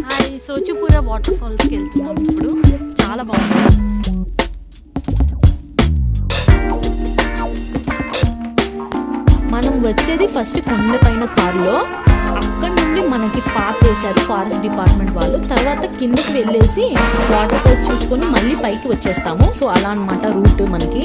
Hi, సోచుపుర water ఫాల్స్కి వెళ్తున్నాం ఇప్పుడు. చాలా బాగుంది. మనం వచ్చేది ఫస్ట్ కొండ పైన కారులో. అక్కడ నుండి మనకి పాత్ వేశారు ఫారెస్ట్ డిపార్ట్మెంట్ వాళ్ళు. తర్వాత కిందకి వెళ్ళేసి వాటర్ ఫాల్స్ చూసుకొని మళ్ళీ పైకి వచ్చేస్తాము. సో అలా అన్నమాట రూట్ మనకి.